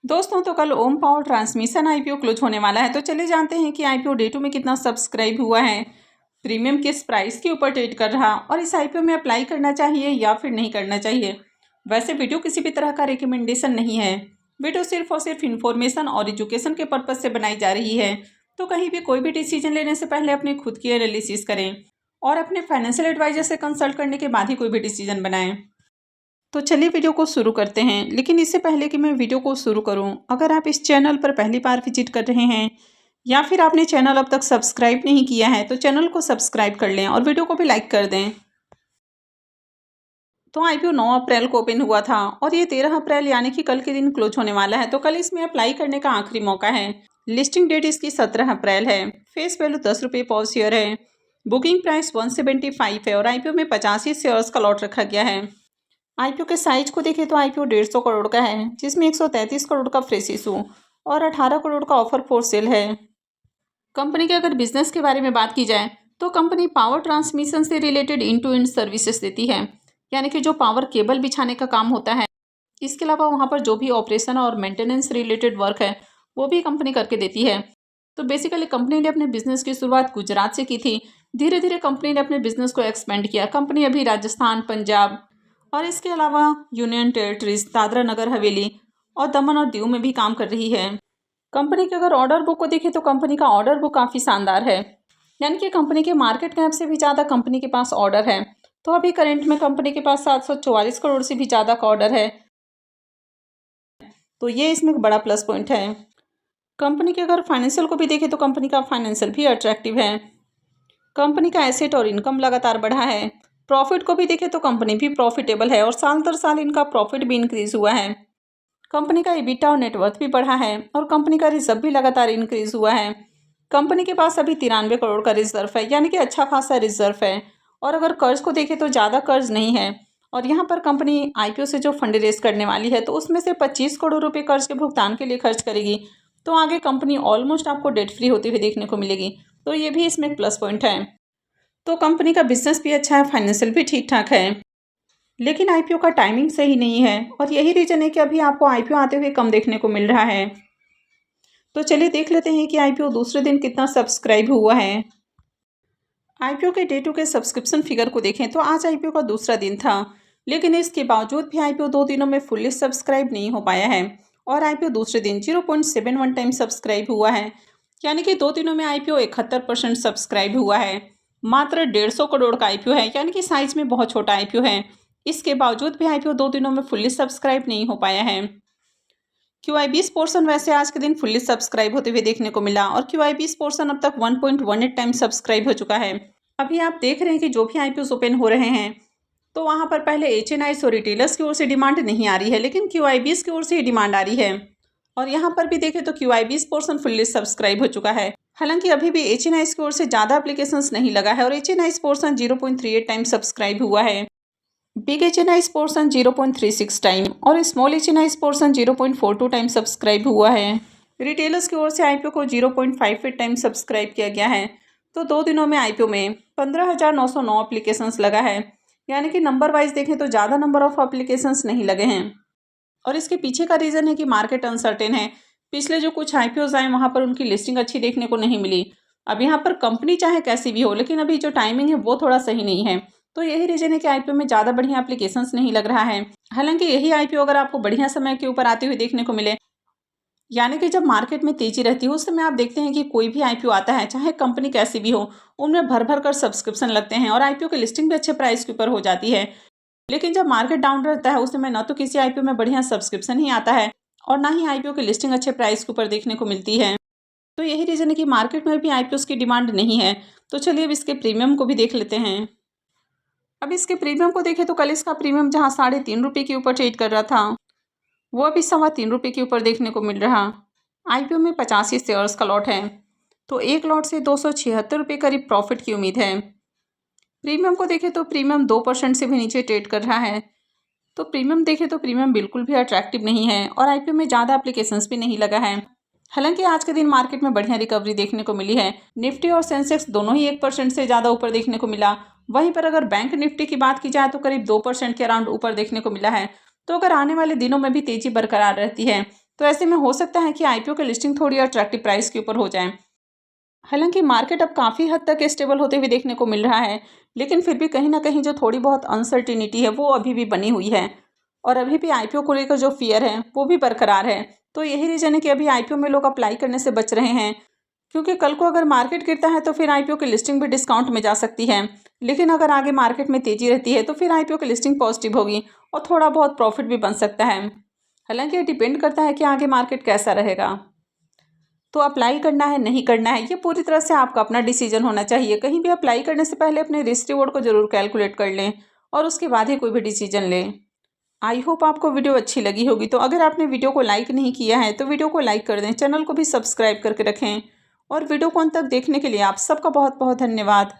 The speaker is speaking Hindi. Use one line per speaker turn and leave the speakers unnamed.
दोस्तों तो कल ओम पावर ट्रांसमिशन आईपीओ क्लोज होने वाला है। तो चले जानते हैं कि आईपीओ डे 2 में कितना सब्सक्राइब हुआ है, प्रीमियम किस प्राइस के ऊपर ट्रेड कर रहा और इस आईपीओ में अप्लाई करना चाहिए या फिर नहीं करना चाहिए। वैसे वीडियो किसी भी तरह का रिकमेंडेशन नहीं है, वीडियो सिर्फ और सिर्फ इन्फॉर्मेशन और एजुकेशन के पर्पज से बनाई जा रही है। तो कहीं भी कोई भी डिसीजन लेने से पहले अपनी खुद की एनालिसिस करें और अपने फाइनेंशियल एडवाइजर से कंसल्ट करने के बाद ही कोई भी डिसीजन बनाएं। तो चलिए वीडियो को शुरू करते हैं। लेकिन इससे पहले कि मैं वीडियो को शुरू करूं, अगर आप इस चैनल पर पहली बार विजिट कर रहे हैं या फिर आपने चैनल अब तक सब्सक्राइब नहीं किया है तो चैनल को सब्सक्राइब कर लें और वीडियो को भी लाइक कर दें। तो आईपीओ 9 अप्रैल को ओपन हुआ था और ये 13 अप्रैल यानी कि कल के दिन क्लोज होने वाला है। तो कल इसमें अप्लाई करने का आखिरी मौका है। लिस्टिंग डेट इसकी 17 अप्रैल है। फेस वैल्यू 10 रुपये पर शेयर है। बुकिंग प्राइस 175 है और आईपीओ में 85 शेयर्स का लॉट रखा गया है। आईपीओ के साइज को देखें तो आईपीओ 150 करोड़ का है, जिसमें 133 करोड़ का फ्रेश इशू और 18 करोड़ का ऑफर फॉर सेल है। कंपनी के अगर बिजनेस के बारे में बात की जाए तो कंपनी पावर ट्रांसमिशन से related end to end services देती है, यानी कि जो पावर केबल बिछाने का काम होता है, इसके अलावा वहाँ पर जो भी ऑपरेशन और मेंटेनेंस रिलेटेड वर्क है वो भी कंपनी करके देती है। तो बेसिकली कंपनी ने अपने बिजनेस की शुरुआत गुजरात से की थी। धीरे धीरे कंपनी ने अपने बिजनेस को एक्सपेंड किया। कंपनी अभी राजस्थान, पंजाब और इसके अलावा यूनियन टेरिटरीज, दादरा नगर हवेली और दमन और दीव में भी काम कर रही है। कंपनी के अगर ऑर्डर बुक को देखें तो कंपनी का ऑर्डर बुक काफ़ी शानदार है, यानी कि कंपनी के मार्केट कैप से भी ज़्यादा कंपनी के पास ऑर्डर है। तो अभी करंट में कंपनी के पास 744 करोड़ से भी ज़्यादा का ऑर्डर है, तो ये इसमें एक बड़ा प्लस पॉइंट है। कंपनी के अगर फाइनेंशियल को भी देखें तो कंपनी का फाइनेंशियल भी अट्रैक्टिव है। कंपनी का एसेट और इनकम लगातार बढ़ा है। प्रॉफिट को भी देखें तो कंपनी भी प्रॉफिटेबल है और साल दर साल इनका प्रॉफिट भी इंक्रीज हुआ है। कंपनी का EBITDA और नेटवर्थ भी बढ़ा है और कंपनी का रिजर्व भी लगातार इंक्रीज हुआ है। कंपनी के पास अभी 93 करोड़ का रिजर्व है, यानी कि अच्छा खासा रिजर्व है। और अगर कर्ज को देखें तो ज़्यादा कर्ज नहीं है और यहाँ पर कंपनी आईपीओ से जो फंड रेज करने वाली है तो उसमें से 25 करोड़ रुपये कर्ज के भुगतान के लिए खर्च करेगी। तो आगे कंपनी ऑलमोस्ट आपको डेट फ्री होती हुई देखने को मिलेगी, तो ये भी इसमें एक प्लस पॉइंट है। तो कंपनी का बिजनेस भी अच्छा है, फाइनेंशियल भी ठीक ठाक है, लेकिन आईपीओ का टाइमिंग सही नहीं है और यही रीज़न है कि अभी आपको आईपीओ आते हुए कम देखने को मिल रहा है। तो चलिए देख लेते हैं कि आईपीओ दूसरे दिन कितना सब्सक्राइब हुआ है। आईपीओ के डे 2 के सब्सक्रिप्शन फिगर को देखें तो आज आईपीओ का दूसरा दिन था, लेकिन इसके बावजूद भी आईपीओ 2 दिनों में फुल्ली सब्सक्राइब नहीं हो पाया है और आईपीओ दूसरे दिन 0.71 टाइम सब्सक्राइब हुआ है, यानी कि 2 दिनों में आईपीओ 71% सब्सक्राइब हुआ है। मात्र 150 करोड़ का आईपीओ है, यानी कि साइज में बहुत छोटा आईपीओ है। इसके बावजूद भी आईपीओ 2 दिनों में फुल्ली सब्सक्राइब नहीं हो पाया है। QI20 पोर्शन वैसे आज के दिन फुल्ली सब्सक्राइब होते हुए देखने को मिला और QI20 पोर्शन अब तक 1.18 टाइम सब्सक्राइब हो चुका है। अभी आप देख रहे हैं कि जो भी आईपीओ ओपन हो रहे हैं तो वहाँ पर पहले HNIs और रिटेलर्स की ओर से डिमांड नहीं आ रही है, लेकिन QI20 की ओर से ही डिमांड आ रही है। और यहाँ पर भी देखें तो QI20 पोर्शन फुल्ली सब्सक्राइब हो चुका है। हालांकि अभी भी HNIs की ओर से ज़्यादा एप्लीकेशंस नहीं लगा है और HNIs पोर्शन 0.38 टाइम सब्सक्राइब हुआ है। बिग HNIs पोर्शन 0.36 टाइम और small HNIs portion 0.42 time subscribe हुआ है। रिटेलर्स की ओर से आईपीओ को 0.58 टाइम सब्सक्राइब किया गया है। तो 2 दिनों में आईपीओ में 15,909 एप्लीकेशंस लगा है, यानी कि नंबर वाइज देखें तो ज़्यादा नंबर ऑफ एप्लीकेशंस नहीं लगे हैं। और इसके पीछे का रीज़न है कि मार्केट अनसर्टेन है। पिछले जो कुछ आईपीओज आए वहाँ पर उनकी लिस्टिंग अच्छी देखने को नहीं मिली। अब यहाँ पर कंपनी चाहे कैसी भी हो, लेकिन अभी जो टाइमिंग है वो थोड़ा सही नहीं है। तो यही रीज़न है कि आईपीओ में ज़्यादा बढ़िया एप्लीकेशंस नहीं लग रहा है। हालांकि यही आईपीओ अगर आपको बढ़िया समय के ऊपर आते हुए देखने को मिले, यानी कि जब मार्केट में तेजी रहती है उस समय आप देखते हैं कि कोई भी आईपीओ आता है, चाहे कंपनी कैसी भी हो, उनमें भर भर कर सब्सक्रिप्शन लगते हैं और आईपीओ की लिस्टिंग भी अच्छे प्राइस के ऊपर हो जाती है। लेकिन जब मार्केट डाउन रहता है उस समय न तो किसी आईपीओ में बढ़िया सब्सक्रिप्शन ही आता है और ना ही आईपीओ की लिस्टिंग अच्छे प्राइस के ऊपर देखने को मिलती है। तो यही रीज़न है कि मार्केट में भी आईपीओ की डिमांड नहीं है। तो चलिए अब इसके प्रीमियम को भी देख लेते हैं। अब इसके प्रीमियम को देखें तो कल इसका प्रीमियम जहाँ 3.5 रुपये के ऊपर ट्रेड कर रहा था वो अभी 3.25 रुपये के ऊपर देखने को मिल रहा। आईपीओ में 85 शेयर्स का लॉट है, तो एक लॉट से 276 रुपये करीब प्रॉफिट की उम्मीद है। प्रीमियम को देखें तो प्रीमियम 2% से भी नीचे ट्रेड कर रहा है। तो प्रीमियम देखें तो प्रीमियम बिल्कुल भी अट्रैक्टिव नहीं है और आईपीओ में ज़्यादा एप्लीकेशंस भी नहीं लगा है। हालांकि आज के दिन मार्केट में बढ़िया रिकवरी देखने को मिली है। निफ्टी और सेंसेक्स दोनों ही 1% से ज़्यादा ऊपर देखने को मिला। वहीं पर अगर बैंक निफ्टी की बात की जाए तो करीब 2% के अराउंड ऊपर देखने को मिला है। तो अगर आने वाले दिनों में भी तेज़ी बरकरार रहती है तो ऐसे में हो सकता है कि IPO की लिस्टिंग थोड़ी अट्रैक्टिव प्राइस के ऊपर हो जाए। हालांकि मार्केट अब काफ़ी हद तक स्टेबल होते हुए देखने को मिल रहा है, लेकिन फिर भी कहीं ना कहीं जो थोड़ी बहुत अनसर्टिनिटी है वो अभी भी बनी हुई है और अभी भी IPO को लेकर जो फियर है वो भी बरकरार है। तो यही रीज़न है कि अभी IPO में लोग अप्लाई करने से बच रहे हैं, क्योंकि कल को अगर मार्केट गिरता है तो फिर IPO की लिस्टिंग भी डिस्काउंट में जा सकती है, लेकिन अगर आगे मार्केट में तेज़ी रहती है तो फिर IPO की लिस्टिंग पॉजिटिव होगी और थोड़ा बहुत प्रॉफिट भी बन सकता है। हालांकि ये डिपेंड करता है कि आगे मार्केट कैसा रहेगा। तो अप्लाई करना है नहीं करना है ये पूरी तरह से आपका अपना डिसीजन होना चाहिए। कहीं भी अप्लाई करने से पहले अपने रिस्क रिवॉर्ड को ज़रूर कैलकुलेट कर लें और उसके बाद ही कोई भी डिसीजन लें। आई होप आपको वीडियो अच्छी लगी होगी। तो अगर आपने वीडियो को लाइक नहीं किया है तो वीडियो को लाइक कर दें, चैनल को भी सब्सक्राइब करके रखें और वीडियो को अंत तक देखने के लिए आप सबका बहुत बहुत धन्यवाद।